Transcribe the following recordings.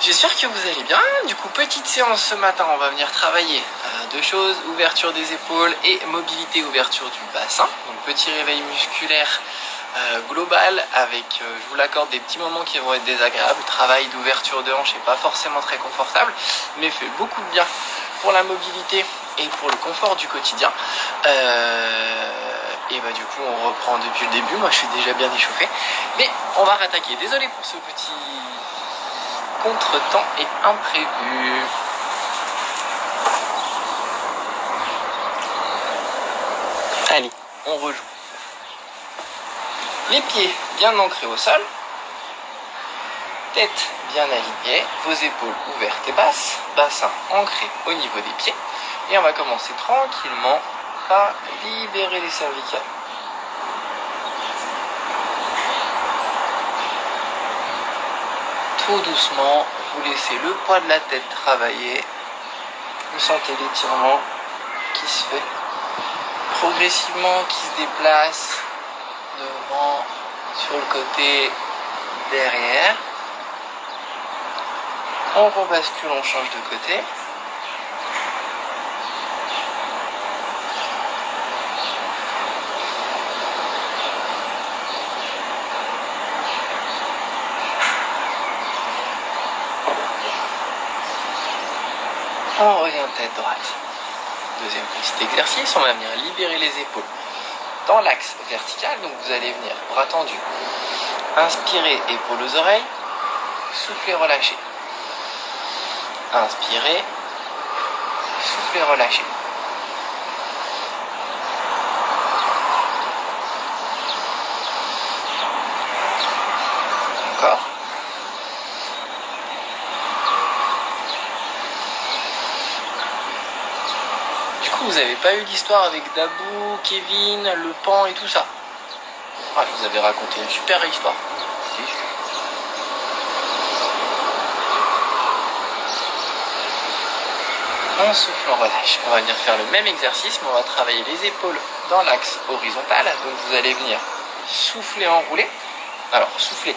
J'espère que vous allez bien. Du coup, petite séance ce matin, on va venir travailler deux choses, ouverture des épaules et mobilité, ouverture du bassin. Donc petit réveil musculaire global avec, je vous l'accorde, des petits moments qui vont être désagréables. Travail d'ouverture de hanche n'est pas forcément très confortable, mais fait beaucoup de bien pour la mobilité et pour le confort du quotidien. Et bah du coup on reprend depuis le début. Moi je suis déjà bien échauffé, mais on va rattaquer. Désolé pour ce petit contretemps et imprévu. Allez, on rejoue. Les pieds bien ancrés au sol, tête bien alignée, vos épaules ouvertes et basses, bassin ancré au niveau des pieds. Et on va commencer tranquillement à libérer les cervicales. Tout doucement, vous laissez le poids de la tête travailler. Vous sentez l'étirement qui se fait progressivement, qui se déplace devant, sur le côté, derrière. On rebascule, on change de côté. On revient tête droite. Deuxième petit exercice, on va venir libérer les épaules dans l'axe vertical. Donc vous allez venir bras tendus. Inspirez, épaules aux oreilles. Soufflez, relâchez. Inspirez. Soufflez, relâchez. Encore. Vous n'avez pas eu d'histoire avec Dabou, Kevin, Le Pan et tout ça? Ah, je vous avais raconté une super histoire. On souffle, on relâche. On va venir faire le même exercice, mais on va travailler les épaules dans l'axe horizontal. Donc vous allez venir souffler, enrouler. Alors soufflez,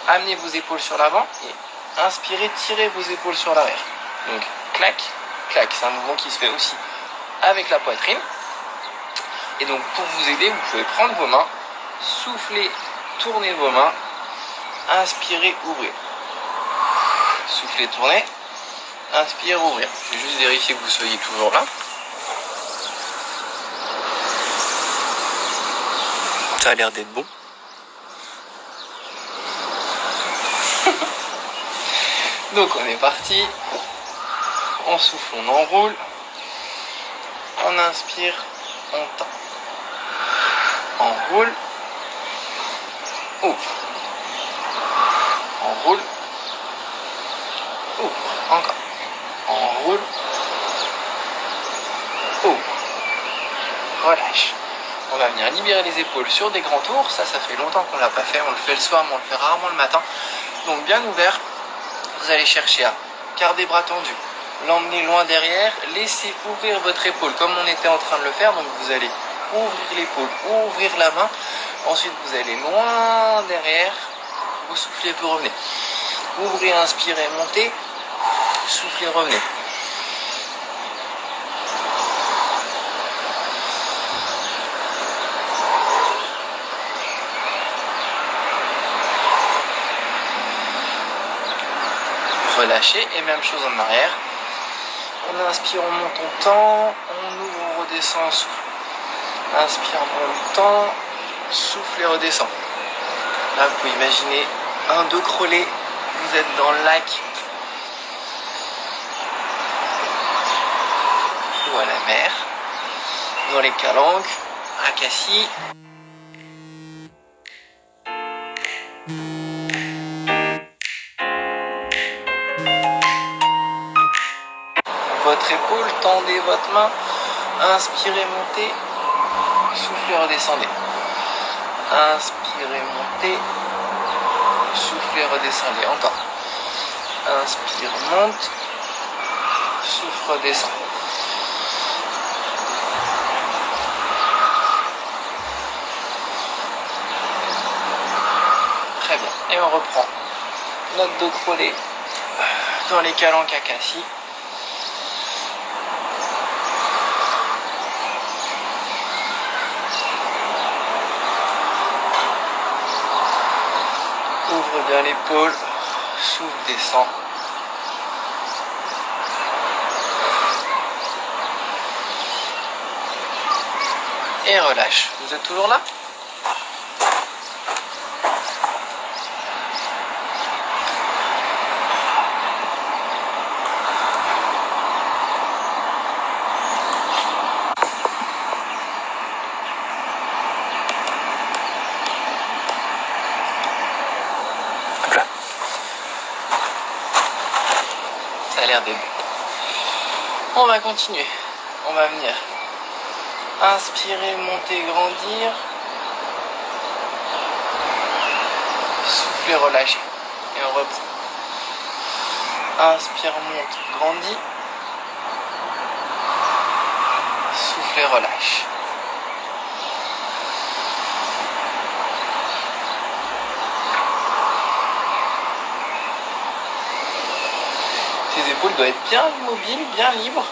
amenez vos épaules sur l'avant et inspirez, tirez vos épaules sur l'arrière. Donc clac, clac. C'est un mouvement qui se fait aussi avec la poitrine. Et donc pour vous aider, vous pouvez prendre vos mains, souffler, tourner vos mains, inspirez, ouvrir. Soufflez, tournez, inspirez, ouvrir. Je vais juste vérifier que vous soyez toujours là. Ça a l'air d'être bon. Donc on est parti. On souffle, on enroule. On inspire, on tend. On roule. Ouvre. On roule. Ouvre. Encore. On roule. Ouvre. Relâche. On va venir libérer les épaules sur des grands tours. Ça fait longtemps qu'on ne l'a pas fait. On le fait le soir, mais on le fait rarement le matin. Donc bien ouvert. Vous allez chercher à garder bras tendus. L'emmener loin derrière, laissez ouvrir votre épaule comme on était en train de le faire. Donc vous allez ouvrir l'épaule, ouvrir la main. Ensuite vous allez loin derrière, vous soufflez, vous revenez. Ouvrez, inspirez, montez, soufflez, revenez. Relâchez et même chose en arrière. On inspire, on monte, on tend, on ouvre, on redescend, on souffle. Inspire, on tend, souffle et redescend. Là, vous pouvez imaginer un dos crôlé, vous êtes dans le lac ou à la mer, dans les calanques, à Cassis. Votre épaule, tendez votre main, inspirez, montez, soufflez, redescendez. Inspirez, montez, soufflez, redescendez. Encore. Inspire, monte, souffle, redescend. Très bien. Et on reprend notre dos crôlé, dans les calanques acacie. Ouvre bien l'épaule, souffle, descend. Et relâche. Vous êtes toujours là? Hop là. Ça a l'air d'être bon. On va continuer. On va venir inspirer, monter, grandir. Souffler, relâcher. Et on reprend. Inspire, monte, grandit. Souffler, relâche. Tes épaules doivent être bien immobiles, bien libres.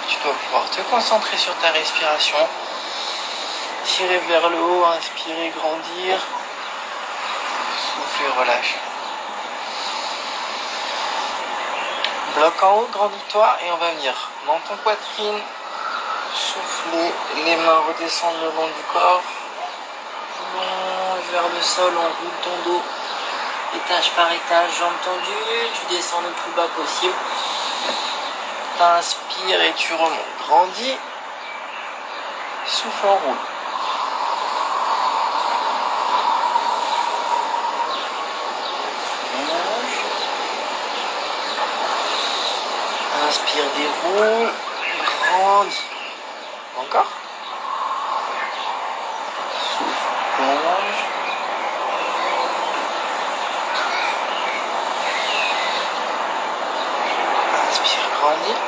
Tu dois pouvoir te concentrer sur ta respiration. Tirer vers le haut, inspirer, grandir. Souffler, relâche. Bloc en haut, grandis-toi et on va venir dans ton poitrine. Souffler, les mains redescendent le long du corps. Plonge vers le sol, on roule ton dos. Étage par étage, jambes tendues. Tu descends le plus bas possible. Inspire et tu remontes. Grandis. Souffle, on roule. Inspire, déroule. Grandis. Encore. Souffle, plonge. Inspire, grandis.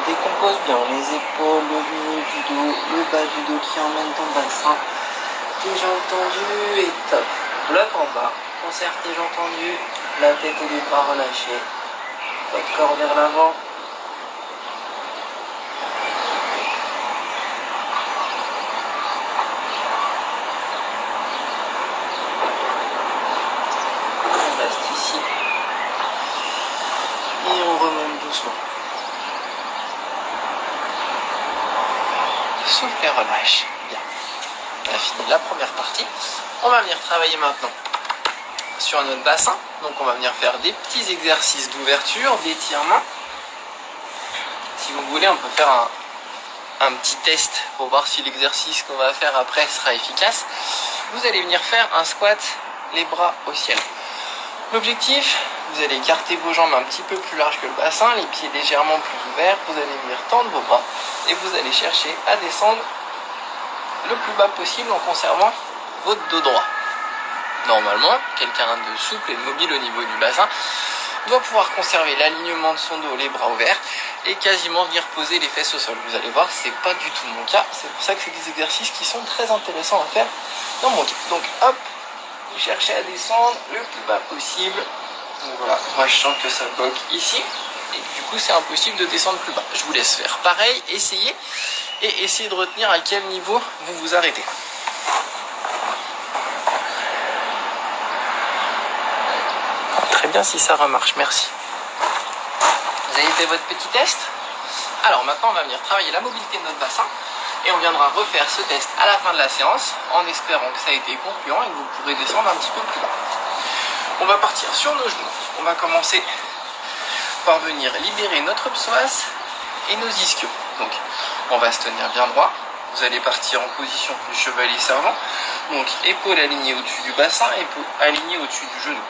Décompose bien les épaules, le milieu du dos, le bas du dos qui emmène ton bassin. Tes jambes tendues et top. Bloc en bas. Conserve tes jambes tendues. La tête et les bras relâchés. Votre corps vers l'avant. On reste ici. Et on remonte doucement. Souffle et relâche. Bien. On a fini la première partie. On va venir travailler maintenant sur notre bassin. Donc on va venir faire des petits exercices d'ouverture, d'étirement. Si vous voulez, on peut faire un petit test pour voir si l'exercice qu'on va faire après sera efficace. Vous allez venir faire un squat, les bras au ciel. L'objectif, vous allez écarter vos jambes un petit peu plus larges que le bassin, les pieds légèrement plus ouverts. Vous allez venir tendre vos bras et vous allez chercher à descendre le plus bas possible en conservant votre dos droit. Normalement, quelqu'un de souple et de mobile au niveau du bassin doit pouvoir conserver l'alignement de son dos, les bras ouverts et quasiment venir poser les fesses au sol. Vous allez voir, c'est pas du tout mon cas. C'est pour ça que c'est des exercices qui sont très intéressants à faire dans mon cas. Donc hop, vous cherchez à descendre le plus bas possible. Donc voilà, moi je sens que ça bloque ici et du coup c'est impossible de descendre plus bas. Je vous laisse faire pareil, essayez et essayez de retenir à quel niveau vous vous arrêtez. Très bien, si ça remarche, merci. Vous avez fait votre petit test? Alors maintenant on va venir travailler la mobilité de notre bassin et on viendra refaire ce test à la fin de la séance en espérant que ça a été concluant et que vous pourrez descendre un petit peu plus bas. On va partir sur nos genoux. On va commencer par venir libérer notre psoas et nos ischios. Donc on va se tenir bien droit. Vous allez partir en position du chevalier servant. Donc épaules alignées au-dessus du bassin, épaules alignées au-dessus du genou.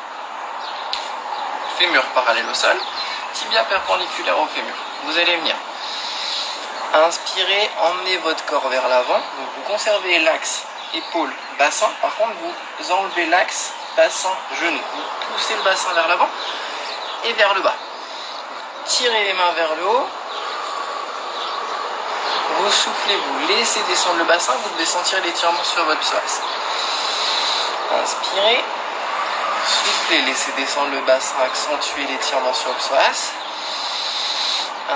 Fémur parallèle au sol, tibia perpendiculaire au fémur. Vous allez venir inspirez, emmenez votre corps vers l'avant. Donc vous conservez l'axe épaule-bassin. Par contre, vous enlevez l'axe bassin-genou. Vous poussez le bassin vers l'avant et vers le bas. Vous tirez les mains vers le haut. Vous soufflez, vous laissez descendre le bassin. Vous devez sentir l'étirement sur votre psoas. Inspirez. Soufflez, laissez descendre le bassin, accentuez l'étirement sur le psoas.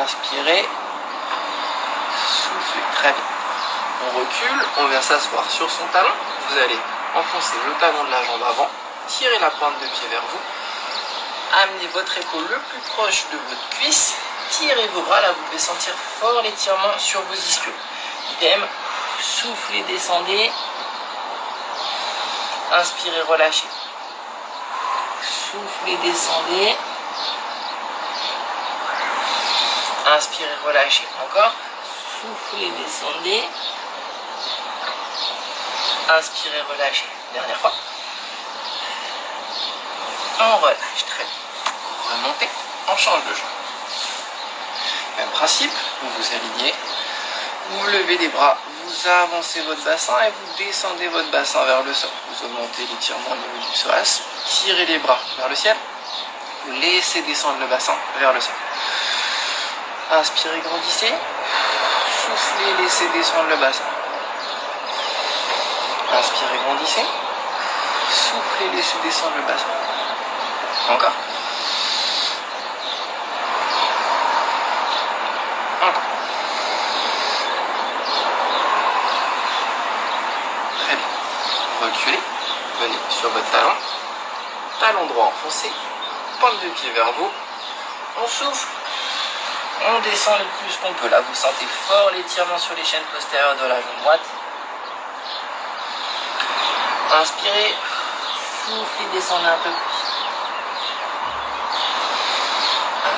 Inspirez. Soufflez, très bien. On recule, on vient s'asseoir sur son talon. Vous allez enfoncer le talon de la jambe avant, tirez la pointe de pied vers vous, amenez votre épaule le plus proche de votre cuisse, tirez vos bras, là vous devez sentir fort l'étirement sur vos ischios. Idem, soufflez, descendez, inspirez, relâchez. Soufflez, descendez, inspirez, relâchez. Encore, soufflez, descendez, inspirez, relâchez. Dernière fois. On relâche, très bien. Remontez, on change de jambe. Même principe, vous vous alignez, vous levez les bras, vous avancez votre bassin et vous descendez votre bassin vers le sol. Vous augmentez l'étirement au niveau du psoas, tirez les bras vers le ciel, vous laissez descendre le bassin vers le sol. Inspirez, grandissez, soufflez, laissez descendre le bassin. Inspirez, grandissez, soufflez, laissez descendre le bassin. Encore. Encore. Très bien. Reculez. Venez sur votre talon. Talon droit enfoncé. Pointe de pied vers vous. On souffle. On descend le plus qu'on peut. Là, vous sentez fort l'étirement sur les chaînes postérieures de la jambe droite. Inspirez. Soufflez, descendez un peu plus.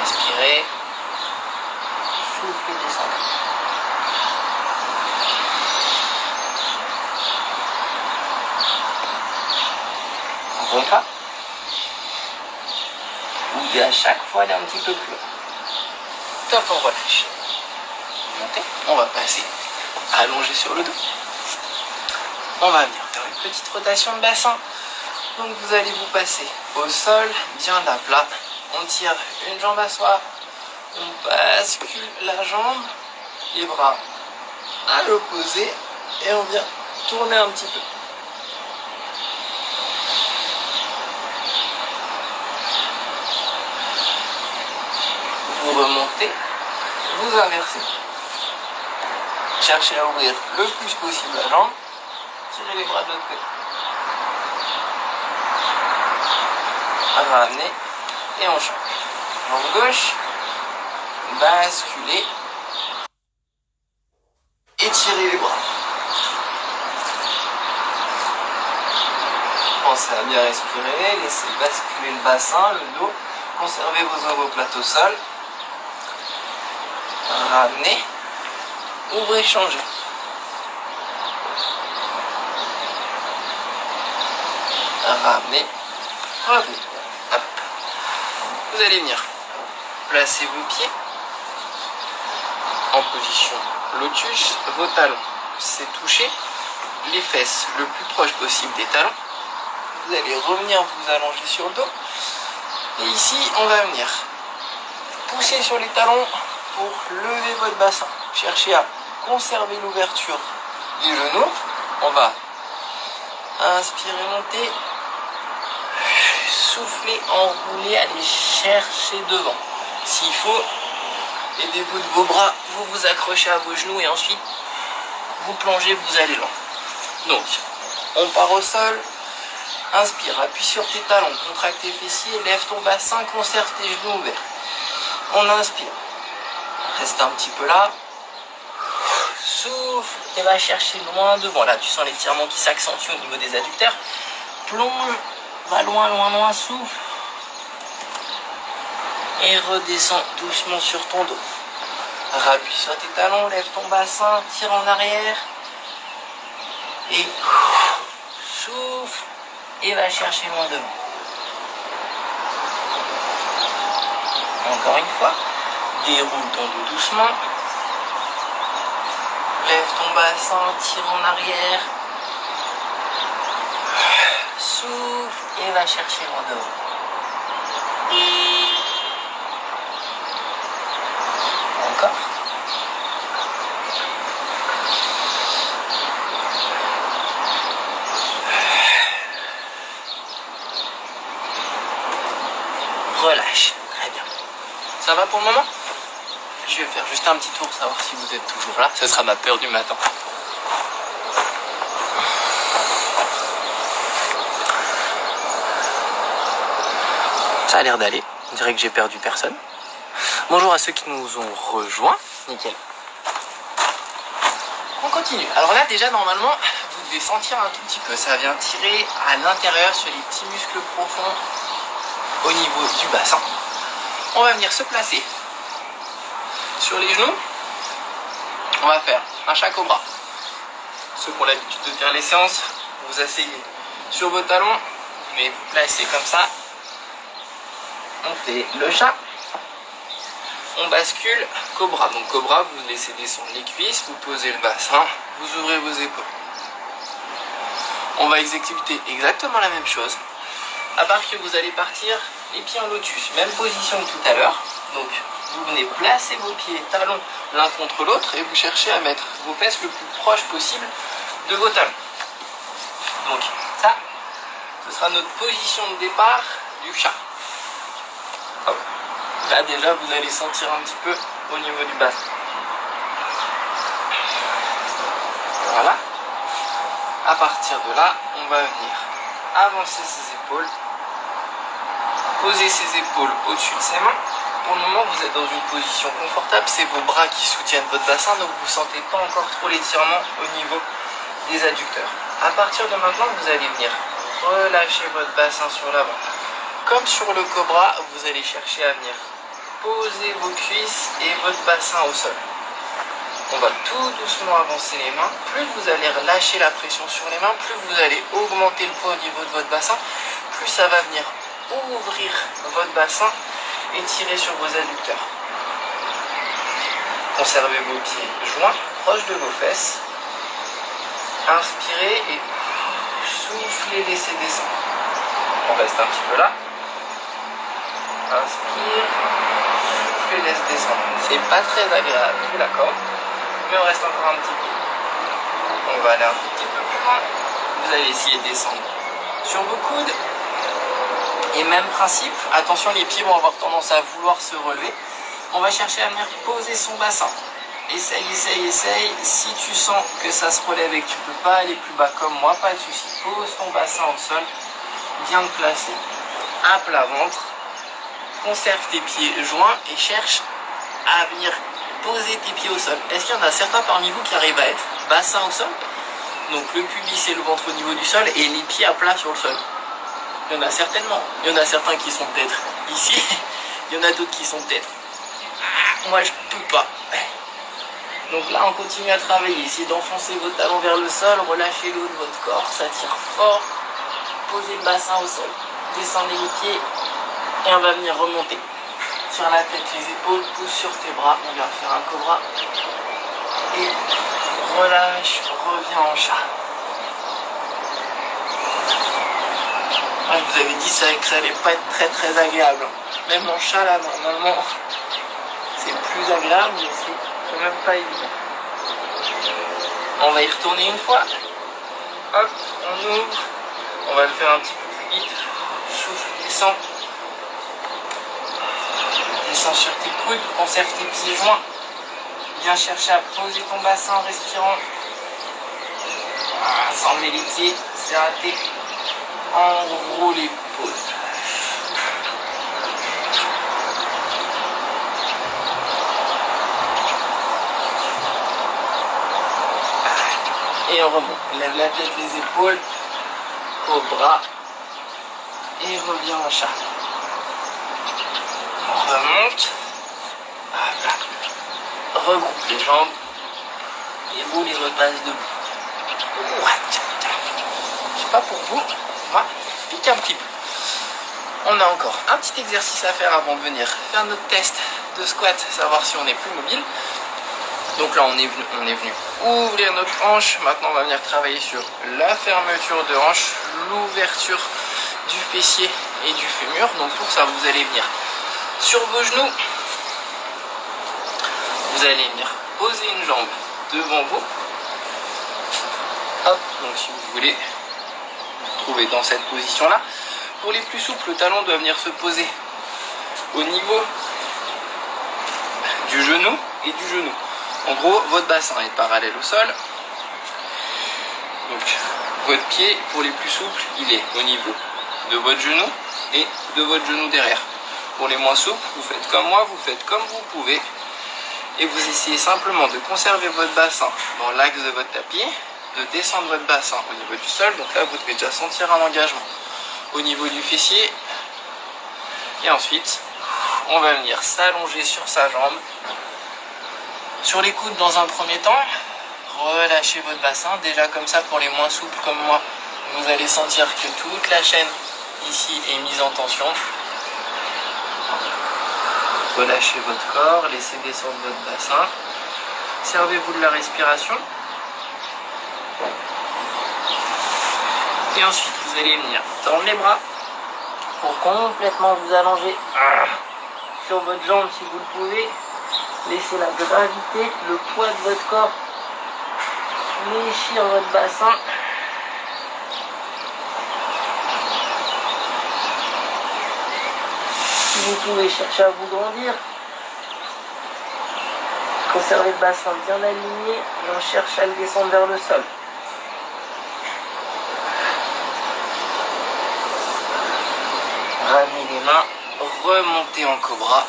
Inspirez, soufflez, descendez. Encore une fois. Vous devez à chaque fois aller un petit peu plus haut. Top, on relâche. Montez, on va passer allongé sur le dos. On va venir faire une petite rotation de bassin. Donc vous allez vous passer au sol, bien à plat. On tire une jambe à soi, on bascule la jambe, les bras à l'opposé et on vient tourner un petit peu. Vous remontez, vous inversez. Cherchez à ouvrir le plus possible la jambe, tirez les bras de l'autre côté. Ramenez. Et on change. Jambe gauche, basculez, étirez les bras. Pensez à bien respirer, laissez basculer le bassin, le dos, conservez vos omoplates au sol. Ramenez, ouvrez, changez. Ramenez, revenez. Vous allez venir placer vos pieds en position lotus, vos talons, c'est toucher les fesses le plus proche possible des talons. Vous allez revenir vous allonger sur le dos. Et ici, on va venir pousser sur les talons pour lever votre bassin. Cherchez à conserver l'ouverture du genou. On va inspirer, monter. Soufflez, enroulez, allez chercher devant. S'il faut, aidez-vous de vos bras, vous vous accrochez à vos genoux et ensuite vous plongez, vous allez loin. Donc, on part au sol, inspire, appuie sur tes talons, contracte tes fessiers, lève ton bassin, conserve tes genoux ouverts. On inspire, reste un petit peu là, souffle et va chercher loin devant. Là, tu sens l'étirement qui s'accentue au niveau des adducteurs. Plonge. Va loin, loin, loin, souffle. Et redescends doucement sur ton dos. Rappuie sur tes talons, lève ton bassin, tire en arrière. Et souffle. Et va chercher loin devant. Encore une fois. Déroule ton dos doucement. Lève ton bassin, tire en arrière. Souffle et va chercher loin devant. Encore. Ça va pour le moment? Je vais faire juste un petit tour, savoir si vous êtes toujours là. Ce sera ma peur du matin. Ça a l'air d'aller. On dirait que j'ai perdu personne. Bonjour à ceux qui nous ont rejoints. Nickel. On continue. Alors là, déjà, normalement, vous devez sentir un tout petit peu. Ça vient tirer à l'intérieur sur les petits muscles profonds au niveau du bassin. On va venir se placer sur les genoux. On va faire un chat cobra. Ceux qui ont l'habitude de faire les séances, vous asseyez sur vos talons, vous venez vous placer comme ça. On fait le chat. On bascule cobra. Donc cobra, vous laissez descendre les cuisses, vous posez le bassin, vous ouvrez vos épaules. On va exécuter exactement la même chose. À part que vous allez partir les pieds en lotus. Même position que tout à l'heure. Donc vous venez placer vos pieds talons l'un contre l'autre et vous cherchez à mettre vos fesses le plus proche possible de vos talons. Donc ça, ce sera notre position de départ du chat. Hop. Là déjà vous allez sentir un petit peu au niveau du bassin. Voilà. À partir de là, on va venir avancer ses épaules, poser ses épaules au-dessus de ses mains. Pour le moment, vous êtes dans une position confortable, c'est vos bras qui soutiennent votre bassin, donc vous ne sentez pas encore trop l'étirement au niveau des adducteurs. À partir de maintenant, vous allez venir relâcher votre bassin sur l'avant. Comme sur le cobra, vous allez chercher à venir poser vos cuisses et votre bassin au sol. On va tout doucement avancer les mains. Plus vous allez relâcher la pression sur les mains, plus vous allez augmenter le poids au niveau de votre bassin, plus ça va venir ouvrir votre bassin et tirer sur vos adducteurs. Conservez vos pieds joints, proches de vos fesses. Inspirez et soufflez, laissez descendre. On reste un petit peu là. Inspire, souffle, laisse descendre. C'est pas très agréable, je vous l'accorde, mais on reste encore un petit peu. On va aller un petit peu plus loin. Vous allez essayer de descendre sur vos coudes. Et même principe, attention, les pieds vont avoir tendance à vouloir se relever. On va chercher à venir poser son bassin. Essaye, essaye, essaye. Si tu sens que ça se relève et que tu ne peux pas aller plus bas comme moi, pas de souci. Pose ton bassin au sol. Viens te placer à plat ventre. Conserve tes pieds joints et cherche à venir poser tes pieds au sol. Est-ce qu'il y en a certains parmi vous qui arrivent à être bassin au sol? Donc le pubis et le ventre au niveau du sol et les pieds à plat sur le sol. Il y en a certainement. Il y en a certains qui sont peut-être ici. Il y en a d'autres qui sont peut-être... moi je peux pas. Donc là on continue à travailler. Essayez d'enfoncer vos talons vers le sol. Relâchez le haut de votre corps. Ça tire fort. Posez le bassin au sol. Descendez les pieds. Et on va venir remonter. Sur la tête, les épaules. Pousse sur tes bras. On vient faire un cobra. Et relâche. Reviens en chat. Je vous avais dit que ça allait pas être très très agréable. Même en chat là, normalement, c'est plus agréable, mais c'est quand même pas évident. On va y retourner une fois. Hop, on ouvre. On va le faire un petit peu plus vite. Souffle, descend. Descends sur tes coudes, conserve tes pieds joints. Viens chercher à poser ton bassin en respirant. Sans lever les pieds, c'est raté. Enroule l'épaule. Et on remonte. Lève la tête, les épaules, cobra. Et revient en chat. On remonte. Voilà. Regroupe les jambes. Et roule et repasse debout. Je sais pas pour vous. Moi, pique un petit peu. On a encore un petit exercice à faire avant de venir faire notre test de squat, savoir si on est plus mobile. Donc là, on est venu ouvrir notre hanche. Maintenant, on va venir travailler sur la fermeture de hanche, l'ouverture du fessier et du fémur. Donc pour ça, vous allez venir sur vos genoux. Vous allez venir poser une jambe devant vous. Hop, donc si vous voulez vous trouver dans cette position-là. Pour les plus souples, le talon doit venir se poser au niveau du genou et du genou. En gros, votre bassin est parallèle au sol. Donc, votre pied, pour les plus souples, il est au niveau de votre genou et de votre genou derrière. Pour les moins souples, vous faites comme moi, vous faites comme vous pouvez. Et vous essayez simplement de conserver votre bassin dans l'axe de votre tapis, de descendre votre bassin au niveau du sol. Donc là, vous devez déjà sentir un engagement au niveau du fessier. Et ensuite, on va venir s'allonger sur sa jambe. Sur les coudes dans un premier temps, relâchez votre bassin. Déjà comme ça, pour les moins souples comme moi, vous allez sentir que toute la chaîne ici est mise en tension. Relâchez votre corps, laissez descendre votre bassin. Servez-vous de la respiration. Et ensuite, vous allez venir tendre les bras pour complètement vous allonger sur votre jambe si vous le pouvez. Laissez la gravité, le poids de votre corps fléchir votre bassin. Si vous pouvez, chercher à vous grandir. Conservez le bassin bien aligné et on cherche à le descendre vers le sol. Ramenez les mains, remontez en cobra.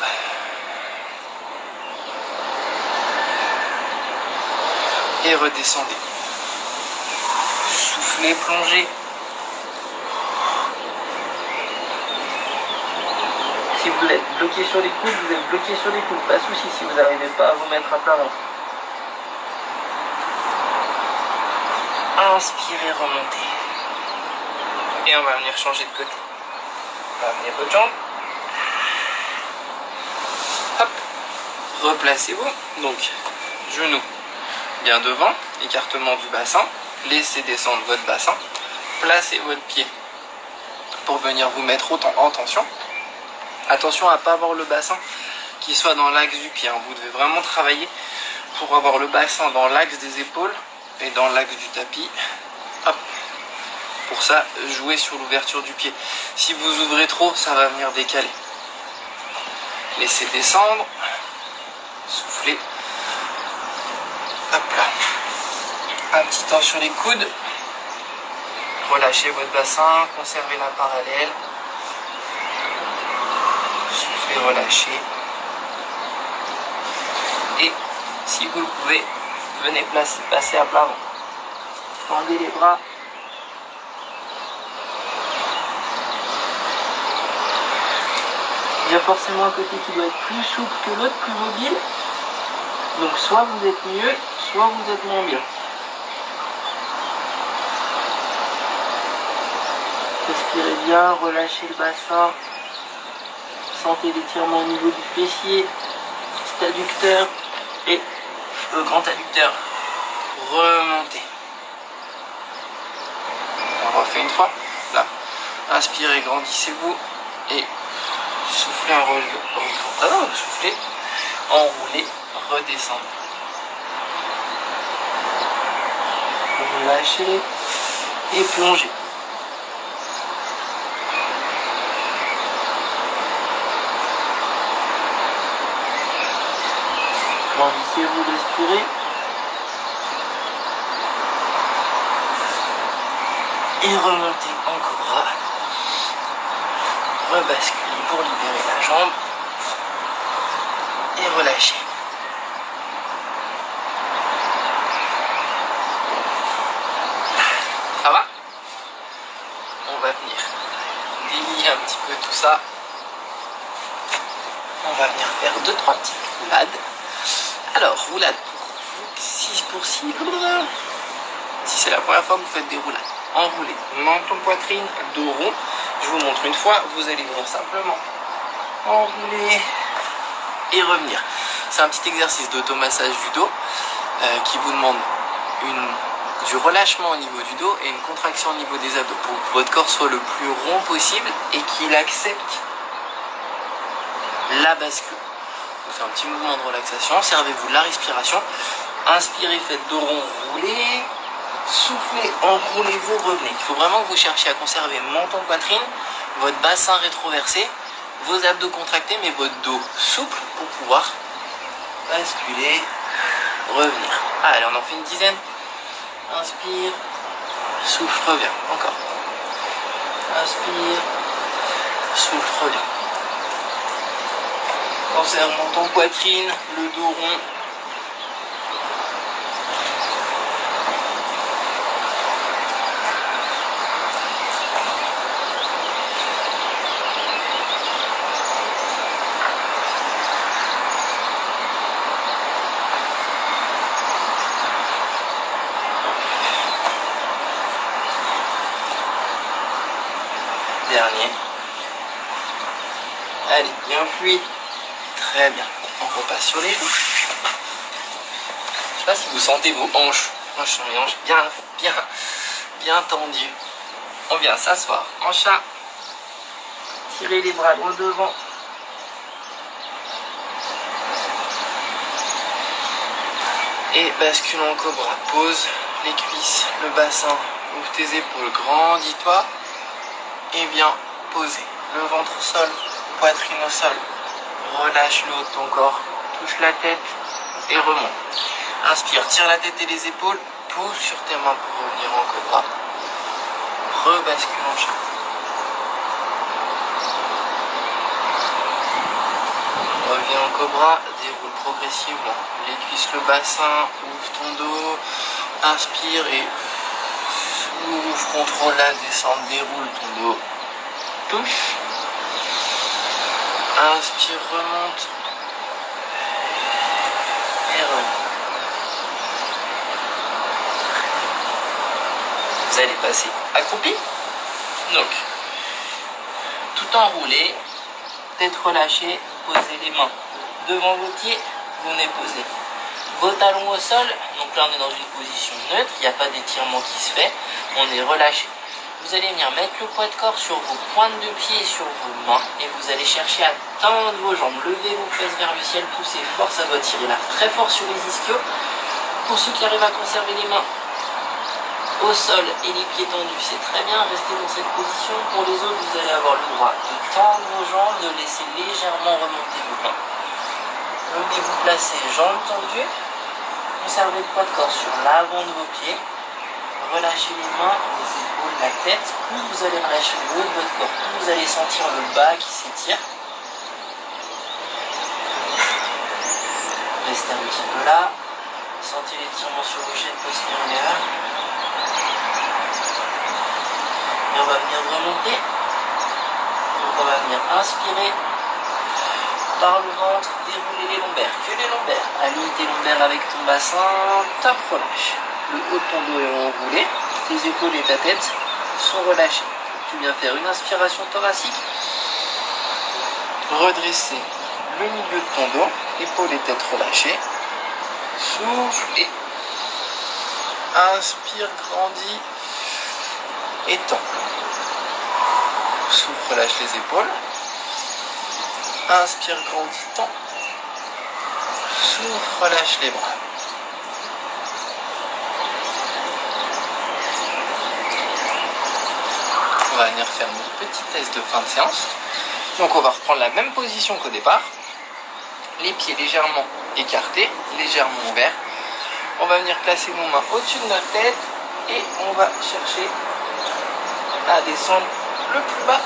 Et redescendez. Soufflez, plongez. Si vous êtes bloqué sur les coudes, vous êtes bloqué sur les coudes. Pas de souci si vous n'arrivez pas à vous mettre à plat ventre. Inspirez, remontez. Et on va venir changer de côté. Ramenez votre jambe. Hop. Replacez-vous. Donc, genou bien devant, écartement du bassin. Laissez descendre votre bassin. Placez votre pied pour venir vous mettre en tension. Attention à ne pas avoir le bassin qui soit dans l'axe du pied. Vous devez vraiment travailler pour avoir le bassin dans l'axe des épaules et dans l'axe du tapis. Hop. Pour ça, jouez sur l'ouverture du pied. Si vous ouvrez trop, ça va venir décaler. Laissez descendre. Soufflez. Hop là. Un petit temps sur les coudes. Relâchez votre bassin. Conservez la parallèle. Soufflez, relâchez. Et si vous le pouvez, venez passer à plat ventre. Tendez les bras. Il y a forcément un côté qui doit être plus souple que l'autre, plus mobile. Donc soit vous êtes mieux, soit vous êtes moins bien. Respirez bien, relâchez le bassin. Sentez l'étirement au niveau du fessier, petit adducteur et le grand adducteur. Remontez. On refait une fois. Là. Inspirez, grandissez-vous et soufflez, soufflez, enroulez, redescendez. Relâchez et plongez. Grandissez-vous, respirez. Et remontez en cobra. Rebasculez pour libérer la jambe. Et relâchez. Ça va? On va venir délier un petit peu tout ça. On va venir faire 2-3 petites roulades. Alors, roulade pour 6. Si c'est la première fois que vous faites des roulades, enroulez, menton, poitrine, dos rond. Je vous montre une fois, vous allez venir simplement enrouler et revenir. C'est un petit exercice d'automassage du dos qui vous demande du relâchement au niveau du dos et une contraction au niveau des abdos pour que votre corps soit le plus rond possible et qu'il accepte la bascule. C'est un petit mouvement de relaxation. Servez-vous de la respiration. Inspirez, faites dos rond, roulez. Soufflez, enroulez-vous, revenez. Il faut vraiment que vous cherchiez à conserver menton, poitrine, votre bassin rétroversé, vos abdos contractés, mais votre dos souple pour pouvoir basculer, revenir. Allez, on en fait une dizaine. Inspire, souffle, reviens. Encore. Inspire, souffle, reviens. Observe ton poitrine, le dos rond. Dernier. Allez, bien fluide. Très bien. On repasse sur les genoux. Je sais pas si vous sentez vos hanches. Moi, je sens mes hanches bien tendues. On vient s'asseoir en chat. Tirez les bras loin devant. Et bascule en cobra. Pose les cuisses, le bassin. Ouvre tes épaules. Grandis-toi. Et bien poser. Le ventre au sol. Poitrine au sol. Relâche le haut de ton corps. Touche la tête et remonte. Inspire. Tire la tête et les épaules. Pousse sur tes mains pour revenir en cobra. Rebascule en chat. Reviens en cobra, déroule progressivement les cuisses, le bassin, ouvre ton dos, inspire et ouvre, contrôle la descente, déroule ton dos, touche, inspire, remonte et remonte. Vous allez passer accroupi, donc tout enroulé, tête relâchée, posez les mains devant vos pieds, vous venez poser vos talons au sol. Donc là on est dans une position neutre, il n'y a pas d'étirement qui se fait, on est relâché. Vous allez venir mettre le poids de corps sur vos pointes de pied et sur vos mains et vous allez chercher à tendre vos jambes, levez vos fesses vers le ciel, poussez fort, ça doit tirer là très fort sur les ischios. Pour ceux qui arrivent à conserver les mains au sol et les pieds tendus, c'est très bien, restez dans cette position. Pour les autres, vous allez avoir le droit de tendre vos jambes, de laisser légèrement remonter vos mains. Venez vous placer jambes tendues, conservez le poids de corps sur l'avant de vos pieds, relâchez les mains, les épaules, la tête, plus vous allez relâcher le haut de votre corps, plus vous allez sentir le bas qui s'étire. Restez un petit peu là, sentez l'étirement sur vos chaînes postérieures. Et on va venir remonter. Donc on va venir inspirer par le ventre, dérouler les lombaires. Que les lombaires. Aligne tes lombaires avec ton bassin. Top, relâche. Le haut de ton dos est enroulé. Tes épaules et ta tête sont relâchées. Tu viens faire une inspiration thoracique. Redresser le milieu de ton dos. Épaules et tête relâchées. Souffle et inspire, grandis. Étends. Souffle, relâche les épaules. Inspire, grandis, tends. Souffle, relâche les bras. On va venir faire notre petit test de fin de séance. Donc on va reprendre la même position qu'au départ. Les pieds légèrement écartés, légèrement ouverts. On va venir placer nos mains au-dessus de notre tête et on va chercher à descendre le plus bas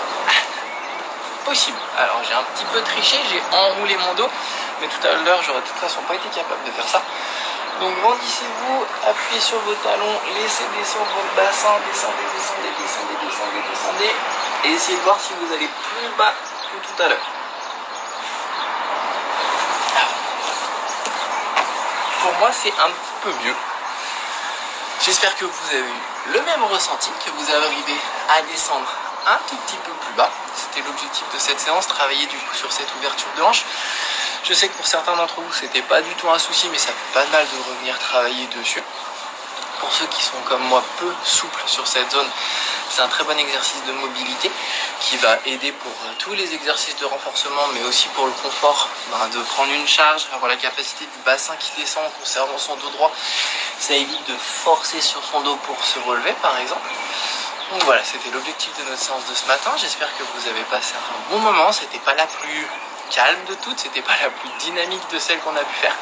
possible. Alors j'ai un petit peu triché, j'ai enroulé mon dos, mais tout à l'heure j'aurais de toute façon pas été capable de faire ça. Donc grandissez-vous, appuyez sur vos talons, laissez descendre votre bassin, descendez, descendez, descendez, descendez, descendez, et essayez de voir si vous allez plus bas que tout à l'heure. Pour moi c'est un petit peu mieux. J'espère que vous avez eu le même ressenti, que vous arrivez à descendre un tout petit peu plus bas. C'était l'objectif de cette séance, travailler du coup sur cette ouverture de hanche. Je sais que pour certains d'entre vous, c'était pas du tout un souci, mais ça fait pas de mal de revenir travailler dessus. Pour ceux qui sont comme moi peu souples sur cette zone, c'est un très bon exercice de mobilité qui va aider pour tous les exercices de renforcement, mais aussi pour le confort de prendre une charge, avoir la capacité du bassin qui descend en conservant son dos droit. Ça évite de forcer sur son dos pour se relever par exemple. Donc voilà, c'était l'objectif de notre séance de ce matin. J'espère que vous avez passé un bon moment. C'était pas la plus calme de toutes, c'était pas la plus dynamique de celle qu'on a pu faire,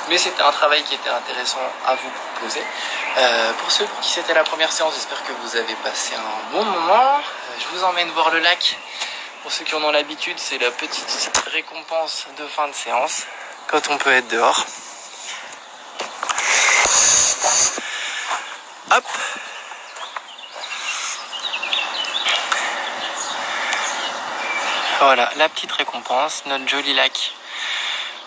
mais c'était un travail qui était intéressant à vous proposer. Pour ceux pour qui c'était la première séance, j'espère que vous avez passé un bon moment. Je vous emmène voir le lac. Pour ceux qui en ont l'habitude, c'est la petite récompense de fin de séance quand on peut être dehors. Hop. Voilà, la petite récompense, notre joli lac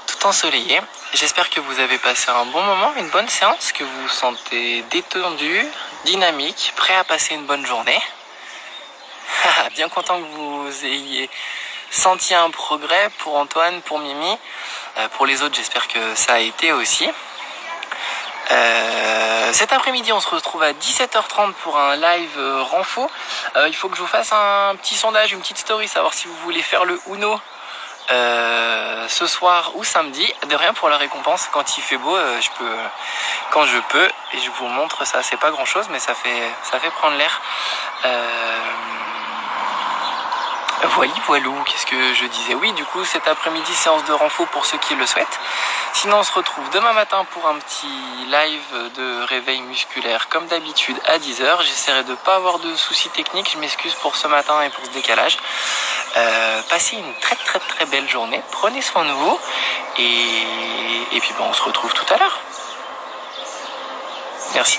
tout ensoleillé. J'espère que vous avez passé un bon moment, une bonne séance, que vous vous sentez détendu, dynamique, prêt à passer une bonne journée. Bien content que vous ayez senti un progrès pour Antoine, pour Mimi. Pour les autres, j'espère que ça a été aussi. Cet après-midi, on se retrouve à 17h30 pour un live renfo. Il faut que je vous fasse un petit sondage, une petite story, savoir si vous voulez faire le Uno ce soir ou samedi. De rien pour la récompense, quand il fait beau, quand je peux, et je vous montre ça. C'est pas grand-chose, mais ça fait prendre l'air. Voilou, qu'est-ce que je disais? Oui, du coup, cet après-midi, séance de renfo pour ceux qui le souhaitent. Sinon, on se retrouve demain matin pour un petit live de réveil musculaire, comme d'habitude, à 10h. J'essaierai de ne pas avoir de soucis techniques. Je m'excuse pour ce matin et pour ce décalage. Passez une très très très belle journée. Prenez soin de vous. Et puis, on se retrouve tout à l'heure.